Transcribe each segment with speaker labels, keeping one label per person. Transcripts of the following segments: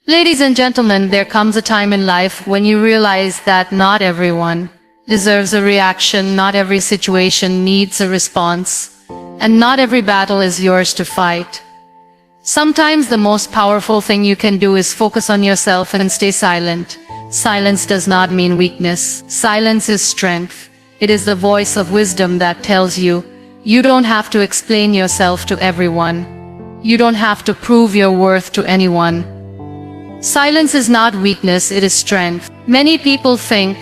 Speaker 1: Ladies and gentlemen, there comes a time in life when you realize that not everyone deserves a reaction, not every situation needs a response, and not every battle is yours to fight. Sometimes the most powerful thing you can do is focus on yourself and stay silent. Silence does not mean weakness. Silence is strength. It is the voice of wisdom that tells you, you don't have to explain yourself to everyone. You don't have to prove your worth to anyone. Silence is not weakness, it is strength. Many people think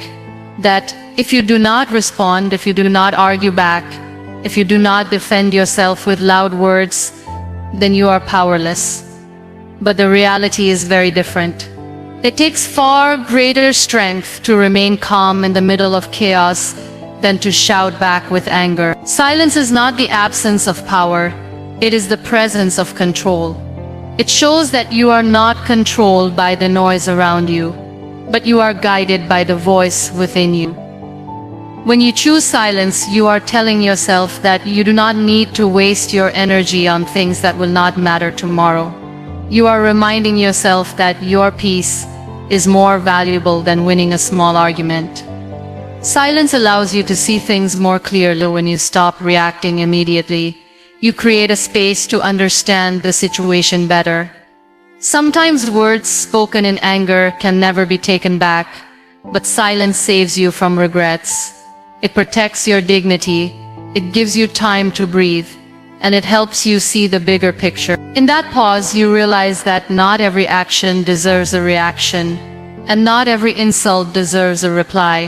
Speaker 1: that if you do not respond, if you do not argue back, if you do not defend yourself with loud words, then you are powerless. But the reality is very different. It takes far greater strength to remain calm in the middle of chaos than to shout back with anger. Silence is not the absence of power, it is the presence of control. It shows that you are not controlled by the noise around you, but you are guided by the voice within you. When you choose silence, you are telling yourself that you do not need to waste your energy on things that will not matter tomorrow. You are reminding yourself that your peace is more valuable than winning a small argument. Silence allows you to see things more clearly. When you stop reacting immediately, you create a space to understand the situation better. Sometimes words spoken in anger can never be taken back, but silence saves you from regrets. It protects your dignity, it gives you time to breathe, and it helps you see the bigger picture. In that pause, you realize that not every action deserves a reaction, and not every insult deserves a reply.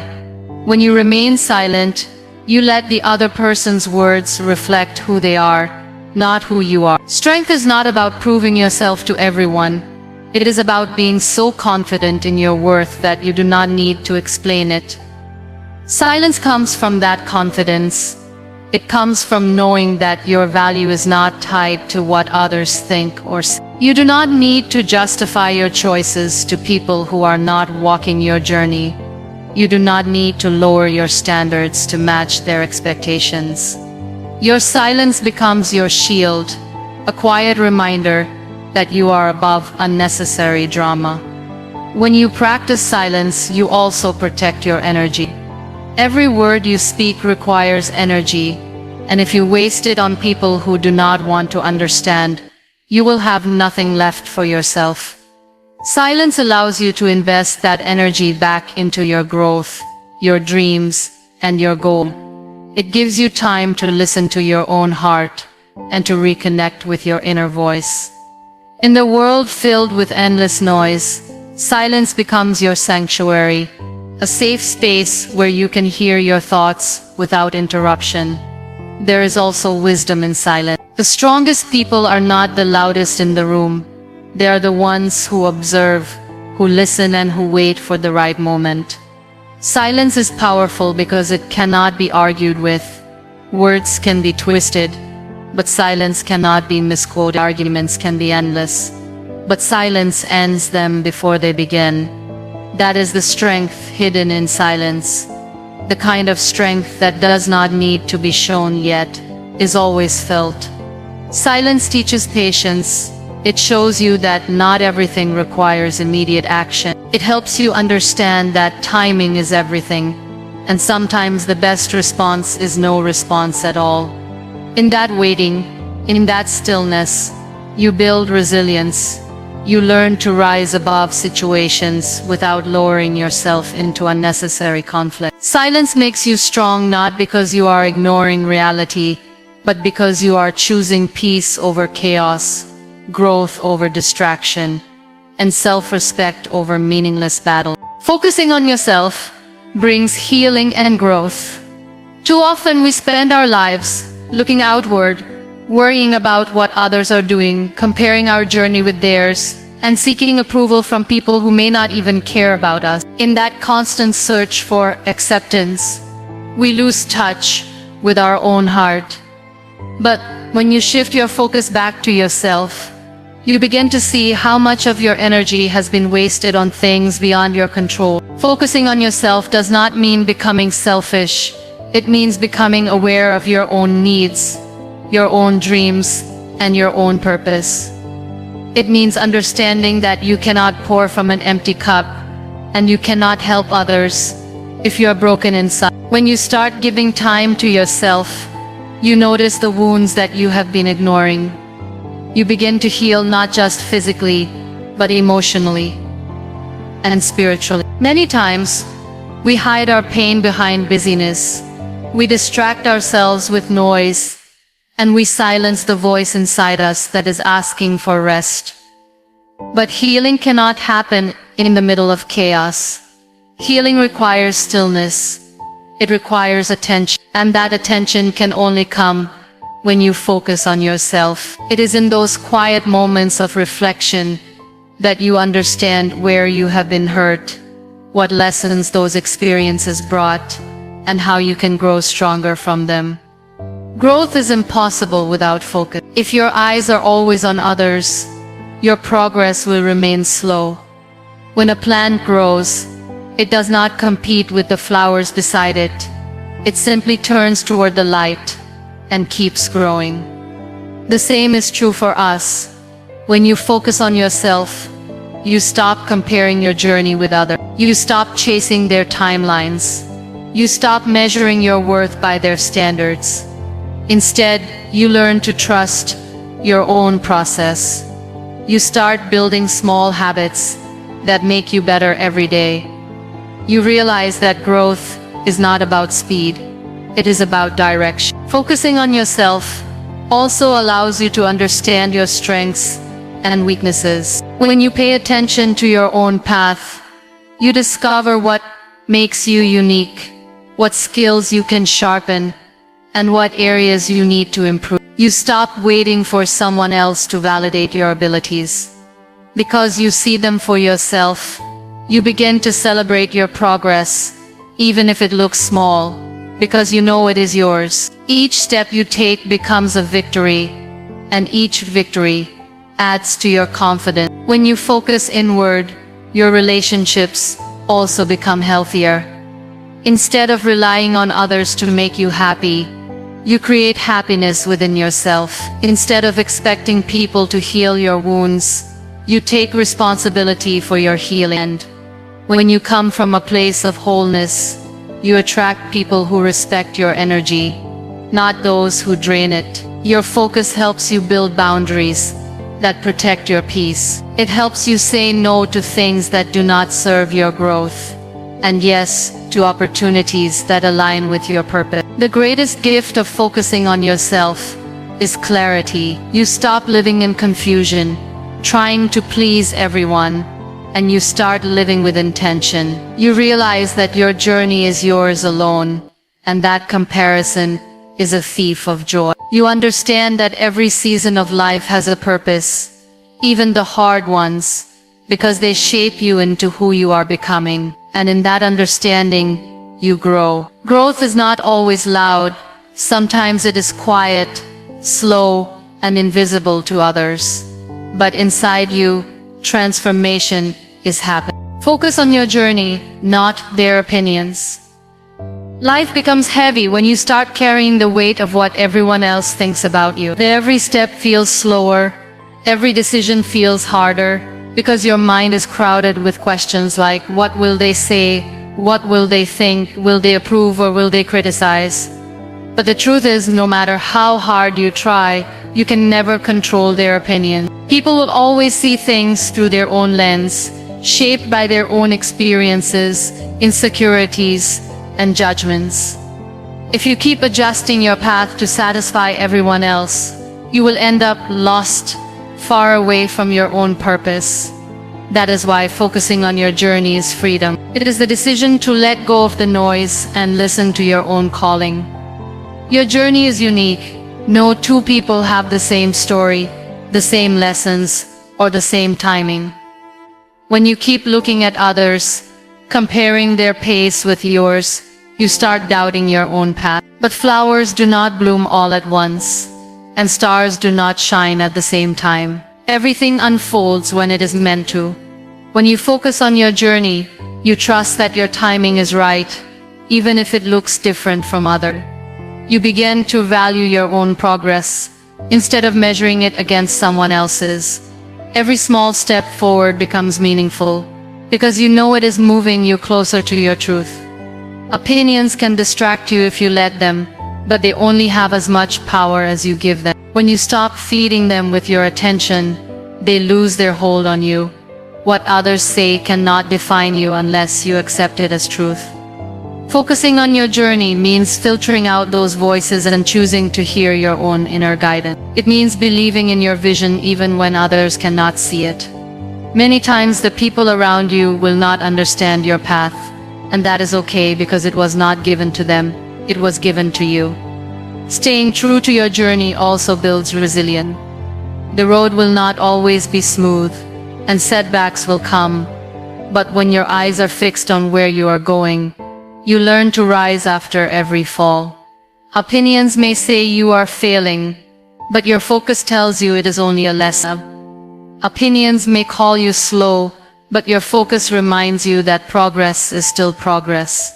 Speaker 1: When you remain silent, you let the other person's words reflect who they are, not who you are. Strength is not about proving yourself to everyone. It is about being so confident in your worth that you do not need to explain it. Silence comes from that confidence. It comes from knowing that your value is not tied to what others think or say. You do not need to justify your choices to people who are not walking your journey. You do not need to lower your standards to match their expectations. Your silence becomes your shield, a quiet reminder that you are above unnecessary drama. When you practice silence, you also protect your energy. Every word you speak requires energy, and if you waste it on people who do not want to understand, you will have nothing left for yourself. Silence allows you to invest that energy back into your growth, your dreams, and your goal. It gives you time to listen to your own heart and to reconnect with your inner voice. In the world filled with endless noise, silence becomes your sanctuary, a safe space where you can hear your thoughts without interruption. There is also wisdom in silence. The strongest people are not the loudest in the room. They are the ones who observe, who listen, and who wait for the right moment. Silence is powerful because it cannot be argued with. Words can be twisted, but silence cannot be misquoted. Arguments can be endless, but silence ends them before they begin. That is the strength hidden in silence. The kind of strength that does not need to be shown yet is always felt. Silence teaches patience. It shows you that not everything requires immediate action. It helps you understand that timing is everything, and sometimes the best response is no response at all. In that waiting, in that stillness, you build resilience. You learn to rise above situations without lowering yourself into unnecessary conflict. Silence makes you strong not because you are ignoring reality, but because you are choosing peace over chaos, growth over distraction, and self-respect over meaningless battle. Focusing on yourself brings healing and growth. Too often we spend our lives looking outward, worrying about what others are doing, comparing our journey with theirs, and seeking approval from people who may not even care about us. In that constant search for acceptance, we lose touch with our own heart. But when you shift your focus back to yourself, you begin to see how much of your energy has been wasted on things beyond your control. Focusing on yourself does not mean becoming selfish. It means becoming aware of your own needs, your own dreams, and your own purpose. It means understanding that you cannot pour from an empty cup, and you cannot help others if you are broken inside. When you start giving time to yourself, you notice the wounds that you have been ignoring. You begin to heal not just physically, but emotionally and spiritually. Many times, we hide our pain behind busyness. We distract ourselves with noise, and we silence the voice inside us that is asking for rest. But healing cannot happen in the middle of chaos. Healing requires stillness. It requires attention, and that attention can only come when you focus on yourself. It is in those quiet moments of reflection that you understand where you have been hurt, what lessons those experiences brought, and how you can grow stronger from them. Growth is impossible without focus. If your eyes are always on others, your progress will remain slow. When a plant grows, it does not compete with the flowers beside it. It simply turns toward the light and keeps growing. The same is true for us. When you focus on yourself, you stop comparing your journey with others. You stop chasing their timelines. You stop measuring your worth by their standards. Instead, you learn to trust your own process. You start building small habits that make you better every day. You realize that growth is not about speed, it is about direction. Focusing on yourself also allows you to understand your strengths and weaknesses. When you pay attention to your own path, you discover what makes you unique, what skills you can sharpen, and what areas you need to improve. You stop waiting for someone else to validate your abilities. Because you see them for yourself, you begin to celebrate your progress, even if it looks small, because you know it is yours. Each step you take becomes a victory, and each victory adds to your confidence. When you focus inward, your relationships also become healthier. Instead of relying on others to make you happy, you create happiness within yourself. Instead of expecting people to heal your wounds, you take responsibility for your healing. And when you come from a place of wholeness, you attract people who respect your energy, not those who drain it. Your focus helps you build boundaries that protect your peace. It helps you say no to things that do not serve your growth, and yes to opportunities that align with your purpose. The greatest gift of focusing on yourself is clarity. You stop living in confusion, trying to please everyone, and you start living with intention. You realize that your journey is yours alone, and that comparison is a thief of joy. You understand that every season of life has a purpose, even the hard ones, because they shape you into who you are becoming. And in that understanding, you grow. Growth is not always loud. Sometimes it is quiet, slow, and invisible to others. But inside you, transformation is happening. Focus on your journey, not their opinions. Life becomes heavy when you start carrying the weight of what everyone else thinks about you. Every step feels slower, every decision feels harder, because your mind is crowded with questions like, what will they say? What will they think? Will they approve or will they criticize? But the truth is, no matter how hard you try, you can never control their opinion. People will always see things through their own lens, shaped by their own experiences, insecurities, and judgments. If you keep adjusting your path to satisfy everyone else, you will end up lost, far away from your own purpose. That is why focusing on your journey is freedom. It is the decision to let go of the noise and listen to your own calling. Your journey is unique. No two people have the same story, the same lessons, or the same timing. When you keep looking at others, comparing their pace with yours, you start doubting your own path. But flowers do not bloom all at once, and stars do not shine at the same time. Everything unfolds when it is meant to. When you focus on your journey, you trust that your timing is right, even if it looks different from others. You begin to value your own progress, instead of measuring it against someone else's. Every small step forward becomes meaningful, because you know it is moving you closer to your truth. Opinions can distract you if you let them, but they only have as much power as you give them. When you stop feeding them with your attention, they lose their hold on you. What others say cannot define you unless you accept it as truth. Focusing on your journey means filtering out those voices and choosing to hear your own inner guidance. It means believing in your vision even when others cannot see it. Many times the people around you will not understand your path, and that is okay because it was not given to them, it was given to you. Staying true to your journey also builds resilience. The road will not always be smooth, and setbacks will come, but when your eyes are fixed on where you are going, you learn to rise after every fall. Opinions may say you are failing, but your focus tells you it is only a lesson. Opinions may call you slow, but your focus reminds you that progress is still progress.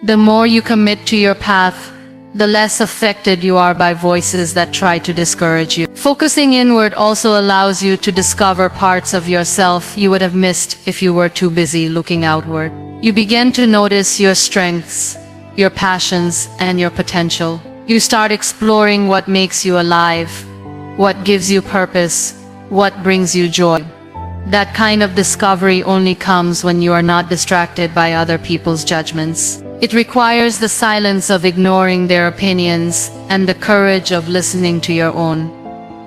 Speaker 1: The more you commit to your path, the less affected you are by voices that try to discourage you. Focusing inward also allows you to discover parts of yourself you would have missed if you were too busy looking outward. You begin to notice your strengths, your passions, and your potential. You start exploring what makes you alive, what gives you purpose, what brings you joy. That kind of discovery only comes when you are not distracted by other people's judgments. It requires the silence of ignoring their opinions and the courage of listening to your own.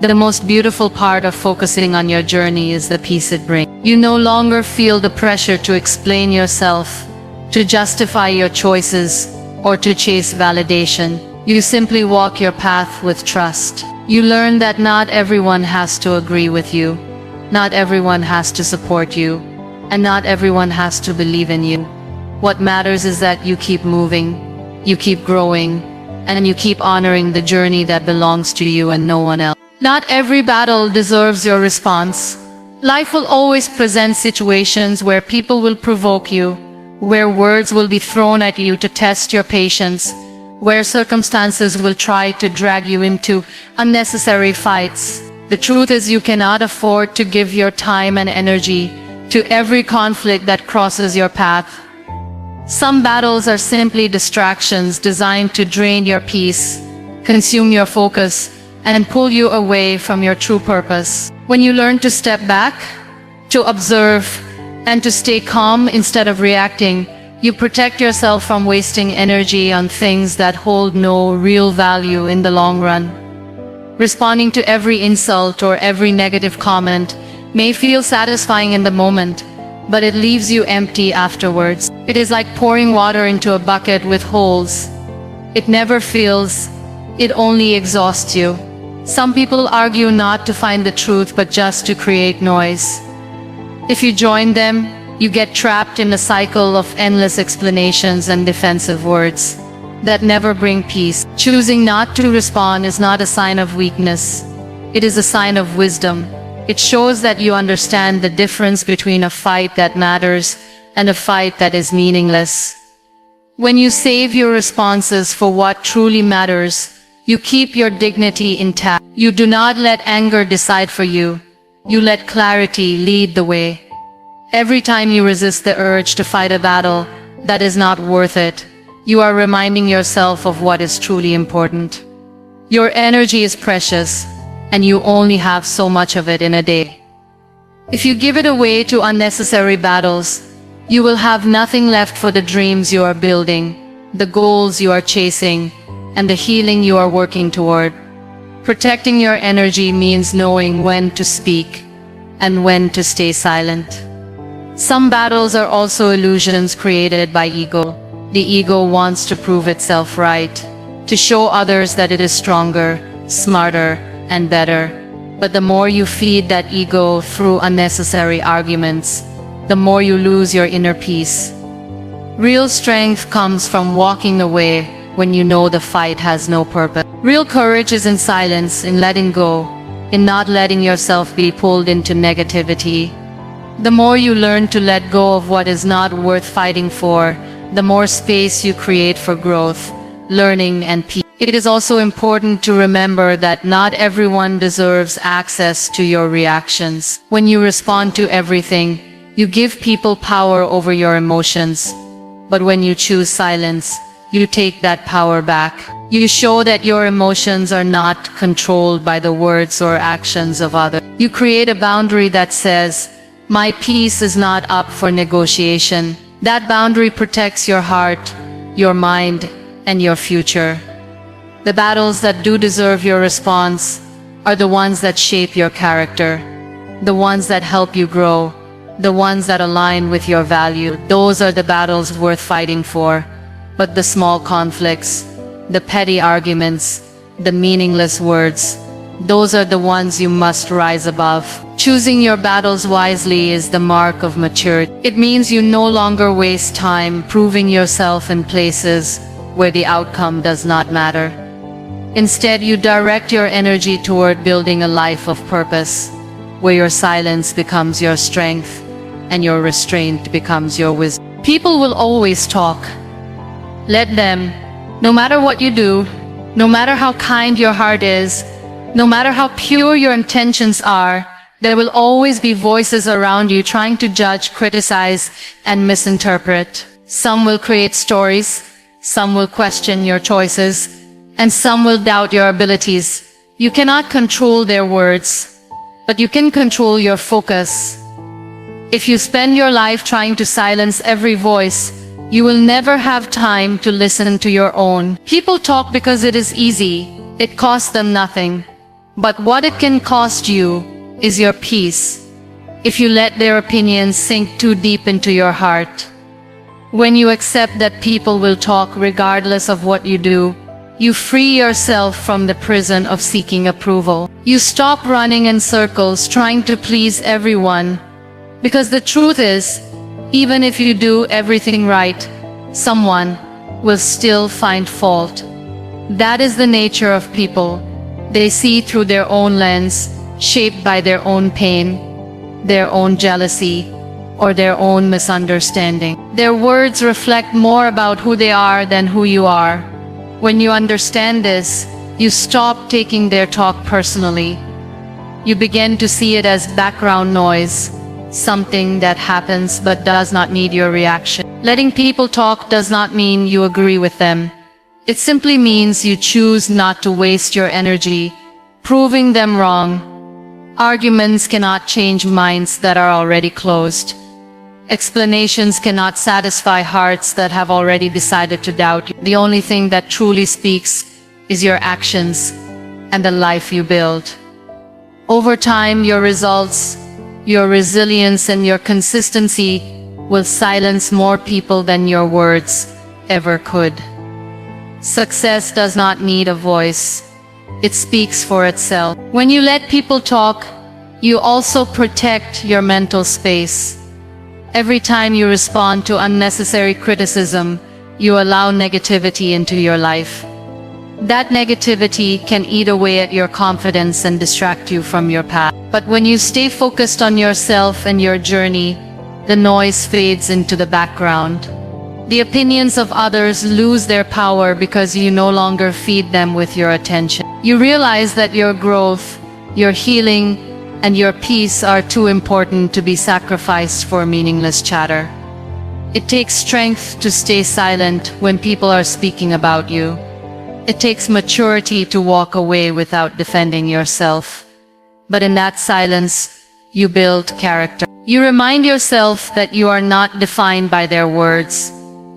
Speaker 1: The most beautiful part of focusing on your journey is the peace it brings. You no longer feel the pressure to explain yourself, to justify your choices, or to chase validation. You simply walk your path with trust. You learn that not everyone has to agree with you, not everyone has to support you, and not everyone has to believe in you. What matters is that you keep moving, you keep growing, and you keep honoring the journey that belongs to you and no one else. Not every battle deserves your response. Life will always present situations where people will provoke you, where words will be thrown at you to test your patience, where circumstances will try to drag you into unnecessary fights. The truth is you cannot afford to give your time and energy to every conflict that crosses your path. Some battles are simply distractions designed to drain your peace, consume your focus, and pull you away from your true purpose. When you learn to step back, to observe, and to stay calm instead of reacting, you protect yourself from wasting energy on things that hold no real value in the long run. Responding to every insult or every negative comment may feel satisfying in the moment, but it leaves you empty afterwards. It is like pouring water into a bucket with holes. It never fills, it only exhausts you. Some people argue not to find the truth but just to create noise. If you join them, you get trapped in a cycle of endless explanations and defensive words that never bring peace. Choosing not to respond is not a sign of weakness. It is a sign of wisdom. It shows that you understand the difference between a fight that matters and a fight that is meaningless. When you save your responses for what truly matters, you keep your dignity intact. You do not let anger decide for you. You let clarity lead the way. Every time you resist the urge to fight a battle that is not worth it, you are reminding yourself of what is truly important. Your energy is precious, and you only have so much of it in a day. If you give it away to unnecessary battles, you will have nothing left for the dreams you are building, the goals you are chasing, and the healing you are working toward. Protecting your energy means knowing when to speak and when to stay silent. Some battles are also illusions created by ego. The ego wants to prove itself right, to show others that it is stronger, smarter, and better. But the more you feed that ego through unnecessary arguments, the more you lose your inner peace. Real strength comes from walking away when you know the fight has no purpose. Real courage is in silence, in letting go, in not letting yourself be pulled into negativity. The more you learn to let go of what is not worth fighting for, the more space you create for growth, learning, and peace. It is also important to remember that not everyone deserves access to your reactions. When you respond to everything, you give people power over your emotions. But when you choose silence, you take that power back. You show that your emotions are not controlled by the words or actions of others. You create a boundary that says, "My peace is not up for negotiation." That boundary protects your heart, your mind, and your future. The battles that do deserve your response are the ones that shape your character, the ones that help you grow, the ones that align with your value. Those are the battles worth fighting for. But the small conflicts, the petty arguments, the meaningless words, those are the ones you must rise above. Choosing your battles wisely is the mark of maturity. It means you no longer waste time proving yourself in places where the outcome does not matter. Instead, you direct your energy toward building a life of purpose, where your silence becomes your strength and your restraint becomes your wisdom. People will always talk. Let them. No matter what you do, no matter how kind your heart is, no matter how pure your intentions are, there will always be voices around you trying to judge, criticize, and misinterpret. Some will create stories, some will question your choices, and some will doubt your abilities. You cannot control their words, but you can control your focus. If you spend your life trying to silence every voice, you will never have time to listen to your own. People talk because it is easy. It costs them nothing. But what it can cost you is your peace, if you let their opinions sink too deep into your heart. When you accept that people will talk regardless of what you do, you free yourself from the prison of seeking approval. You stop running in circles trying to please everyone. Because the truth is, even if you do everything right, someone will still find fault. That is the nature of people. They see through their own lens, shaped by their own pain, their own jealousy, or their own misunderstanding. Their words reflect more about who they are than who you are. When you understand this, you stop taking their talk personally. You begin to see it as background noise, something that happens but does not need your reaction. Letting people talk does not mean you agree with them. It simply means you choose not to waste your energy proving them wrong. Arguments cannot change minds that are already closed. Explanations cannot satisfy hearts that have already decided to doubt you. The only thing that truly speaks is your actions and the life you build. Over time, your results, your resilience, and your consistency will silence more people than your words ever could. Success does not need a voice. It speaks for itself. When you let people talk, you also protect your mental space. Every time you respond to unnecessary criticism, you allow negativity into your life. That negativity can eat away at your confidence and distract you from your path. But when you stay focused on yourself and your journey, the noise fades into the background. The opinions of others lose their power because you no longer feed them with your attention. You realize that your growth, your healing, and your peace are too important to be sacrificed for meaningless chatter. It takes strength to stay silent when people are speaking about you. It takes maturity to walk away without defending yourself. But in that silence, you build character. You remind yourself that you are not defined by their words.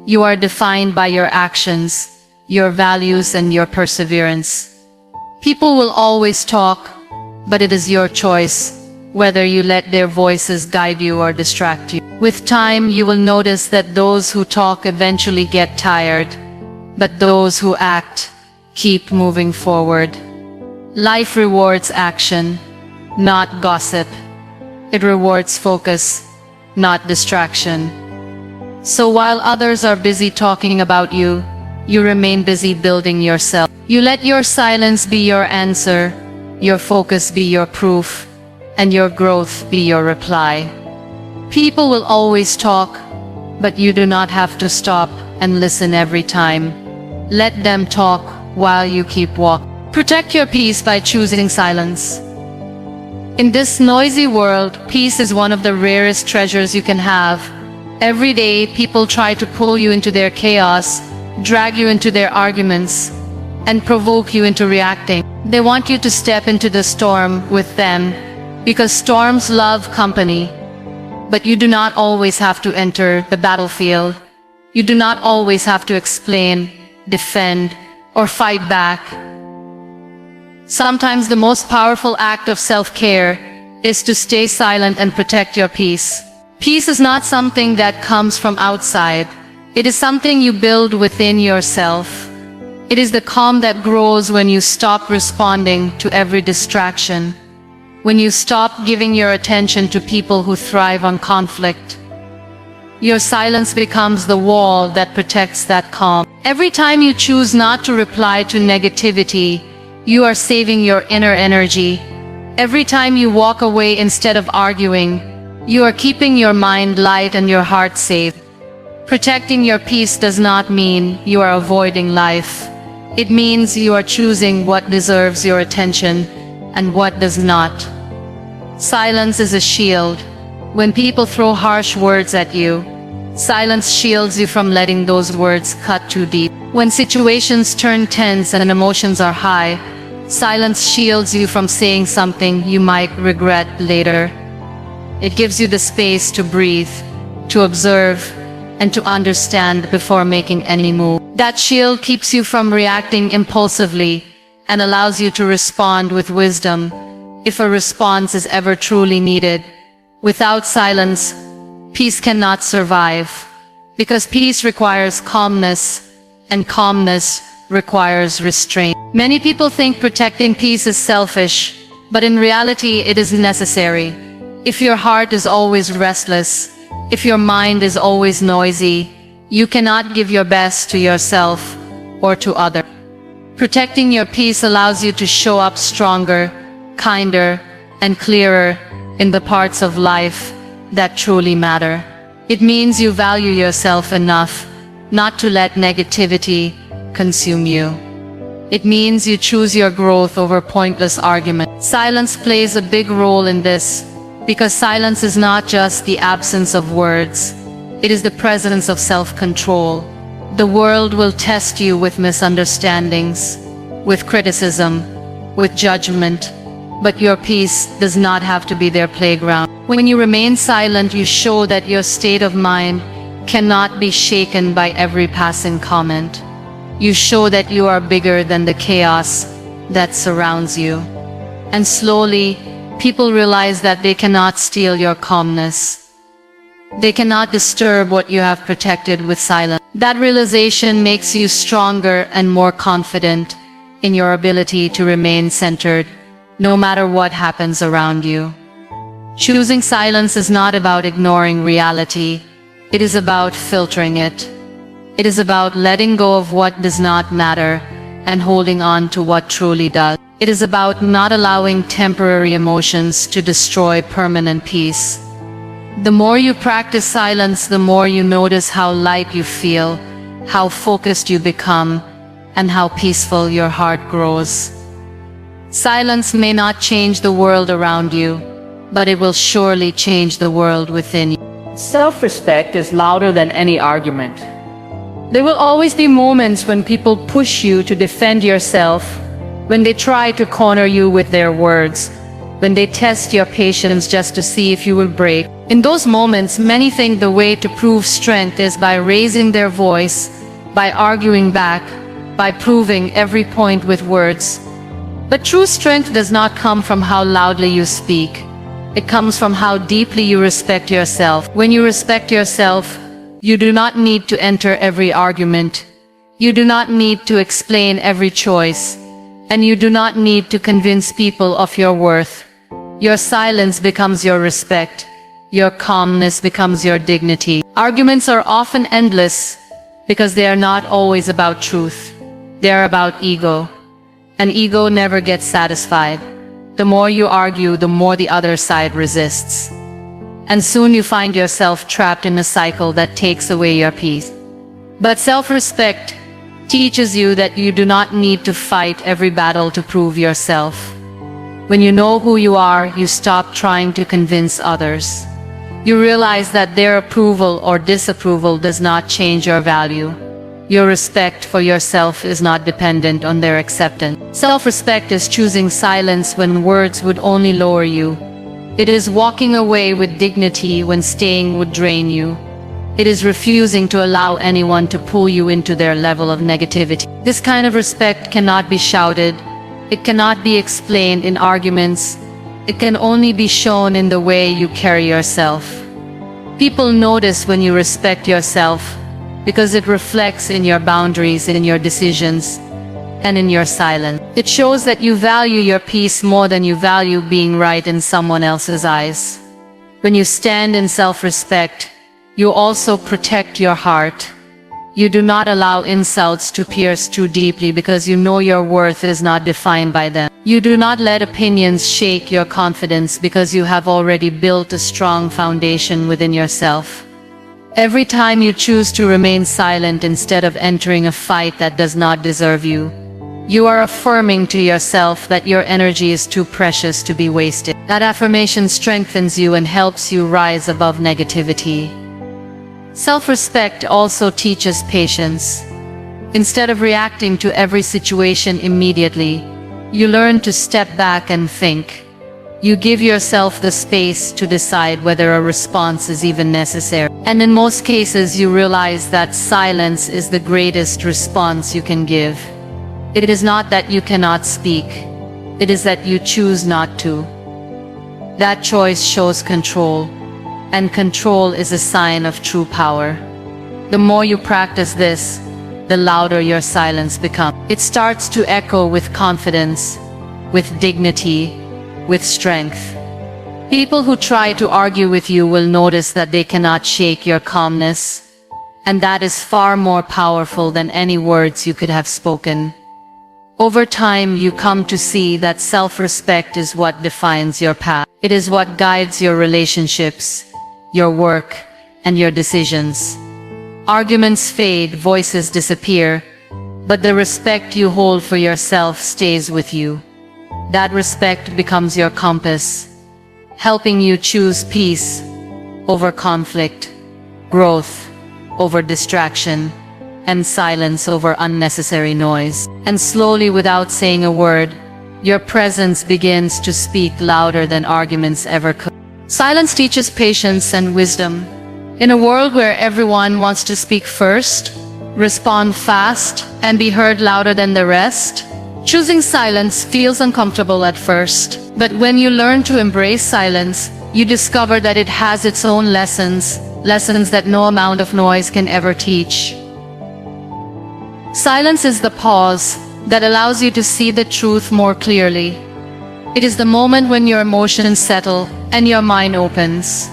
Speaker 1: You are defined by your actions, your values, and your perseverance. People will always talk, but it is your choice whether you let their voices guide you or distract you. With time, you will notice that those who talk eventually get tired, but those who act keep moving forward. Life rewards action, not gossip. It rewards focus, not distraction. So while others are busy talking about you, you remain busy building yourself. You let your silence be your answer, your focus be your proof, and your growth be your reply. People will always talk, but you do not have to stop and listen every time. Let them talk while you keep walking. Protect your peace by choosing silence. In this noisy world, peace is one of the rarest treasures you can have. Every day, people try to pull you into their chaos, drag you into their arguments, and provoke you into reacting. They want you to step into the storm with them, because storms love company. But you do not always have to enter the battlefield. You do not always have to explain, defend, or fight back. Sometimes the most powerful act of self-care is to stay silent and protect your peace. Peace is not something that comes from outside. It is something you build within yourself. It is the calm that grows when you stop responding to every distraction, when you stop giving your attention to people who thrive on conflict. Your silence becomes the wall that protects that calm. Every time you choose not to reply to negativity, you are saving your inner energy. Every time you walk away instead of arguing, you are keeping your mind light and your heart safe. Protecting your peace does not mean you are avoiding life. It means you are choosing what deserves your attention and what does not. Silence is a shield. When people throw harsh words at you, silence shields you from letting those words cut too deep. When situations turn tense and emotions are high, silence shields you from saying something you might regret later. It gives you the space to breathe, to observe, and to understand before making any move. That shield keeps you from reacting impulsively and allows you to respond with wisdom, if a response is ever truly needed. Without silence, peace cannot survive, because peace requires calmness, and calmness requires restraint. Many people think protecting peace is selfish, but in reality it is necessary. If your heart is always restless, if your mind is always noisy, you cannot give your best to yourself or to others. Protecting your peace allows you to show up stronger, kinder, and clearer in the parts of life that truly matter. It means you value yourself enough not to let negativity consume you. It means you choose your growth over pointless argument. Silence plays a big role in this, because silence is not just the absence of words, it is the presence of self-control. The world will test you with misunderstandings, with criticism, with judgment, but your peace does not have to be their playground. When you remain silent, you show that your state of mind cannot be shaken by every passing comment. You show that you are bigger than the chaos that surrounds you. And slowly, people realize that they cannot steal your calmness. They cannot disturb what you have protected with silence. That realization makes you stronger and more confident in your ability to remain centered, no matter what happens around you. Choosing silence is not about ignoring reality. It is about filtering it. It is about letting go of what does not matter and holding on to what truly does. It is about not allowing temporary emotions to destroy permanent peace. The more you practice silence, the more you notice how light you feel, how focused you become, and how peaceful your heart grows. Silence may not change the world around you, but it will surely change the world within you.
Speaker 2: Self-respect is louder than any argument.
Speaker 1: There will always be moments when people push you to defend yourself, when they try to corner you with their words, when they test your patience just to see if you will break. In those moments, many think the way to prove strength is by raising their voice, by arguing back, by proving every point with words. But true strength does not come from how loudly you speak. It comes from how deeply you respect yourself. When you respect yourself, you do not need to enter every argument. You do not need to explain every choice. And you do not need to convince people of your worth. Your silence becomes your respect. Your calmness becomes your dignity. Arguments are often endless because they are not always about truth. They are about ego. And ego never gets satisfied. The more you argue, the more the other side resists. And soon you find yourself trapped in a cycle that takes away your peace. But self-respect teaches you that you do not need to fight every battle to prove yourself. When you know who you are, you stop trying to convince others. You realize that their approval or disapproval does not change your value. Your respect for yourself is not dependent on their acceptance. Self-respect is choosing silence when words would only lower you. It is walking away with dignity when staying would drain you. It is refusing to allow anyone to pull you into their level of negativity. This kind of respect cannot be shouted. It cannot be explained in arguments. It can only be shown in the way you carry yourself. People notice when you respect yourself because it reflects in your boundaries, in your decisions, and in your silence. It shows that you value your peace more than you value being right in someone else's eyes. When you stand in self-respect, you also protect your heart. You do not allow insults to pierce too deeply because you know your worth is not defined by them. You do not let opinions shake your confidence because you have already built a strong foundation within yourself. Every time you choose to remain silent instead of entering a fight that does not deserve you, you are affirming to yourself that your energy is too precious to be wasted. That affirmation strengthens you and helps you rise above negativity. Self-respect also teaches patience. Instead of reacting to every situation immediately, you learn to step back and think. You give yourself the space to decide whether a response is even necessary. And in most cases, you realize that silence is the greatest response you can give. It is not that you cannot speak. It is that you choose not to. That choice shows control. And control is a sign of true power. The more you practice this, the louder your silence becomes. It starts to echo with confidence, with dignity, with strength. People who try to argue with you will notice that they cannot shake your calmness, and that is far more powerful than any words you could have spoken. Over time, you come to see that self-respect is what defines your path. It is what guides your relationships, your work, and your decisions. Arguments fade, voices disappear, but the respect you hold for yourself stays with you. That respect becomes your compass, helping you choose peace over conflict, growth over distraction, and silence over unnecessary noise. And slowly, without saying a word, your presence begins to speak louder than arguments ever could. Silence teaches patience and wisdom. In a world where everyone wants to speak first, respond fast, and be heard louder than the rest, choosing silence feels uncomfortable at first. But when you learn to embrace silence, you discover that it has its own lessons that no amount of noise can ever teach. Silence is the pause that allows you to see the truth more clearly. It is the moment when your emotions settle and your mind opens.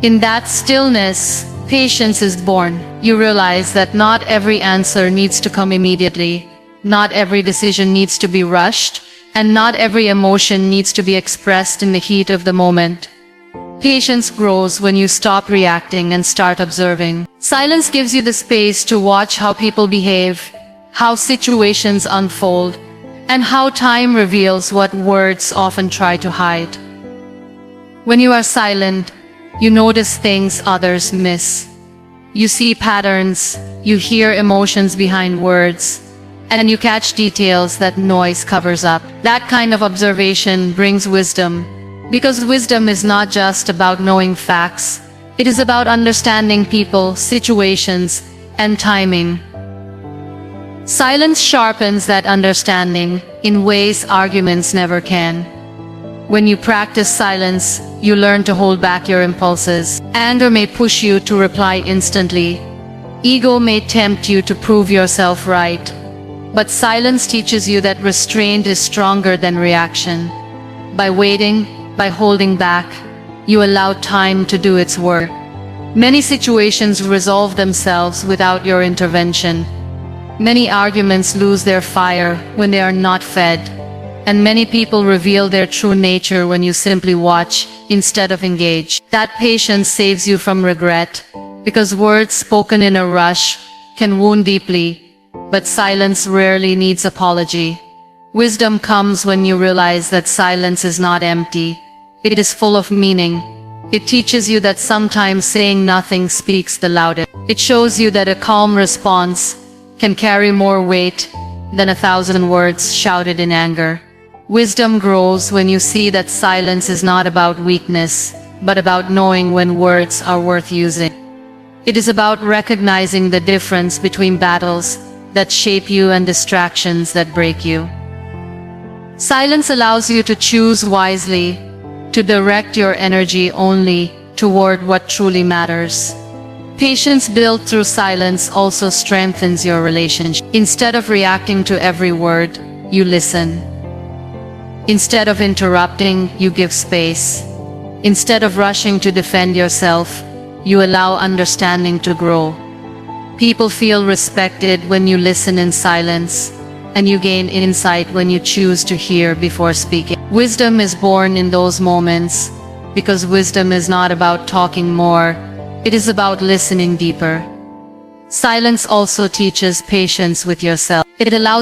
Speaker 1: In that stillness, patience is born. You realize that not every answer needs to come immediately, not every decision needs to be rushed, and not every emotion needs to be expressed in the heat of the moment. Patience grows when you stop reacting and start observing. Silence gives you the space to watch how people behave, how situations unfold, and how time reveals what words often try to hide. When you are silent, you notice things others miss. You see patterns, you hear emotions behind words, and you catch details that noise covers up. That kind of observation brings wisdom, because wisdom is not just about knowing facts, it is about understanding people, situations, and timing. Silence sharpens that understanding in ways arguments never can. When you practice silence, you learn to hold back your impulses. Anger may push you to reply instantly. Ego may tempt you to prove yourself right. But silence teaches you that restraint is stronger than reaction. By waiting, by holding back, you allow time to do its work. Many situations resolve themselves without your intervention. Many arguments lose their fire when they are not fed. And many people reveal their true nature when you simply watch instead of engage. That patience saves you from regret, because words spoken in a rush can wound deeply, but silence rarely needs apology. Wisdom comes when you realize that silence is not empty. It is full of meaning. It teaches you that sometimes saying nothing speaks the loudest. It shows you that a calm response can carry more weight than 1,000 words shouted in anger. Wisdom grows when you see that silence is not about weakness, but about knowing when words are worth using. It is about recognizing the difference between battles that shape you and distractions that break you. Silence allows you to choose wisely, to direct your energy only toward what truly matters. Patience built through silence also strengthens your relationship. Instead of reacting to every word, you listen. Instead of interrupting, you give space. Instead of rushing to defend yourself, you allow understanding to grow. People feel respected when you listen in silence, and you gain insight when you choose to hear before speaking. Wisdom is born in those moments, because wisdom is not about talking more, it is about listening deeper. Silence also teaches patience with yourself. It allows